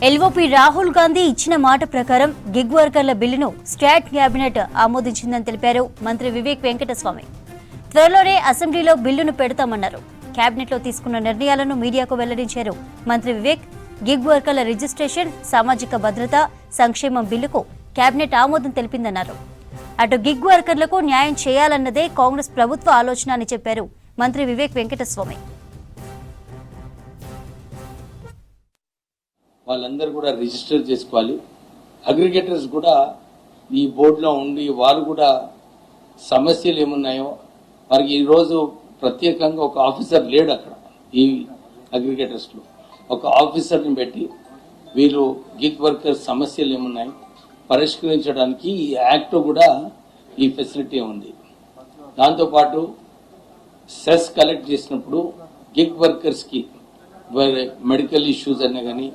LOP Rahul Gandhi ఇచ్చిన మాట ప్రకారం గిగ్ వర్కర్ల బిల్లును స్టేట్ కేబినెట్ ఆమోదించిందని తెలిపారు మంత్రి వివేక్ వెంకటస్వామి. త్వరలోనే అసెంబ్లీలో బిల్లును పెడతామన్నారు. కేబినెట్లో తీసుకున్న నిర్ణయాలను మీడియాకు వెల్లడించారు మంత్రి వివేక్. గిగ్ వర్కర్ల రిజిస్ట్రేషన్, సామాజిక భద్రత, సంక్షేమం బిల్లుకు కేబినెట్ ఆమోదం తెలిపిందన్నారు. అటు గిగ్ వర్కర్లకు న్యాయం చేయాలన్నదే కాంగ్రెస్ ప్రభుత్వ ఆలోచన అని చెప్పారు మంత్రి వివేక్ వెంకటస్వామి. వాళ్ళందరూ కూడా రిజిస్టర్ చేసుకోవాలి. అగ్రిగేటర్స్ కూడా ఈ బోర్డులో ఉండి వాళ్ళు కూడా సమస్యలు ఏమున్నాయో వారికి ఈరోజు ప్రత్యేకంగా ఒక ఆఫీసర్ లేడు అక్కడ. ఈ అగ్రిగేటర్స్లో ఒక ఆఫీసర్ని పెట్టి వీళ్ళు గిగ్ వర్కర్స్ సమస్యలు ఏమున్నాయి పరిష్కరించడానికి ఈ యాక్ట్ కూడా ఈ ఫెసిలిటీ ఉంది. దాంతోపాటు సెస్ కలెక్ట్ చేసినప్పుడు గిగ్ వర్కర్స్కి మెడికల్ ఇష్యూస్ అనే కానీ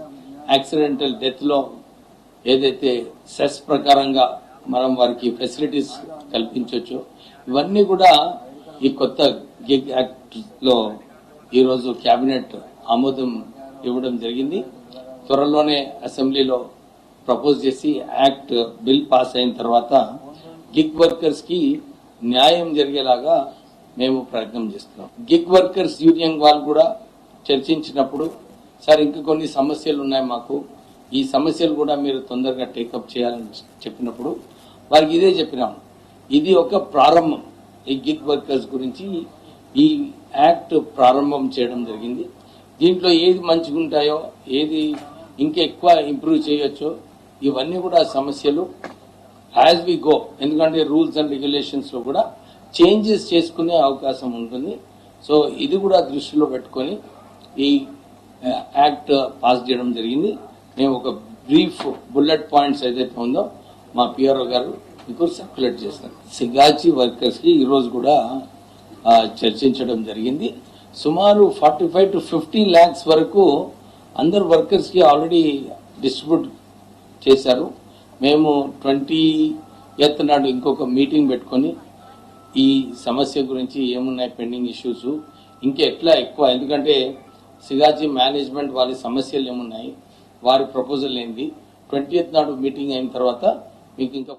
యాక్సిడెంటల్ డెత్లో ఏదైతే సెస్ ప్రకారంగా మనం వారికి ఫెసిలిటీస్ కల్పించవచ్చు, ఇవన్నీ కూడా ఈ కొత్త గిగ్ యాక్ట్లో ఈరోజు కేబినెట్ ఆమోదం ఇవ్వడం జరిగింది. త్వరలోనే అసెంబ్లీలో ప్రపోజ్ చేసి యాక్ట్ బిల్ పాస్ అయిన తర్వాత గిగ్ వర్కర్స్కి న్యాయం జరిగేలాగా మేము ప్రయత్నం చేస్తున్నాం. గిగ్ వర్కర్స్ యూనియన్ వాళ్ళు కూడా చర్చించినప్పుడు సార్ ఇంకా కొన్ని సమస్యలు ఉన్నాయి మాకు, ఈ సమస్యలు కూడా మీరు తొందరగా టేకప్ చేయాలని చెప్పినప్పుడు వారికి ఇదే చెప్పినాము. ఇది ఒక ప్రారంభం. ఈ గిగ్ వర్కర్స్ గురించి ఈ యాక్ట్ ప్రారంభం చేయడం జరిగింది. దీంట్లో ఏది మంచిగా ఉంటాయో, ఏది ఇంకా ఎక్కువ ఇంప్రూవ్ చేయొచ్చో ఇవన్నీ కూడా సమస్యలు యాజ్ వి గో, ఎందుకంటే రూల్స్ అండ్ రెగ్యులేషన్స్లో కూడా చేంజెస్ చేసుకునే అవకాశం ఉంటుంది. సో ఇది కూడా దృష్టిలో పెట్టుకొని ఈ యాక్ట్ పాస్ చేయడం జరిగింది. మేము ఒక బ్రీఫ్ బుల్లెట్ పాయింట్స్ ఏదైతే ఉందో మా పిఆర్ఓ గారు మీకు సర్క్యులేట్ చేస్తారు. సిగాచి వర్కర్స్కి ఈరోజు కూడా చర్చించడం జరిగింది. సుమారు 45 to 50 lakhs వరకు అందరు వర్కర్స్కి ఆల్రెడీ డిస్ట్రిబ్యూట్ చేశారు. మేము 20th నాడు ఇంకొక మీటింగ్ పెట్టుకొని ఈ సమస్య గురించి ఏమున్నాయి పెండింగ్ ఇష్యూస్ ఇంకా ఎట్లా ఎక్కువ, ఎందుకంటే సిగాచి మేనేజ్మెంట్ వారి సమస్యలు ఏమున్నాయి, వారి ప్రపోజల్ ఏంది, 20th నాడు మీటింగ్ అయిన తర్వాత మీకు ఇంకా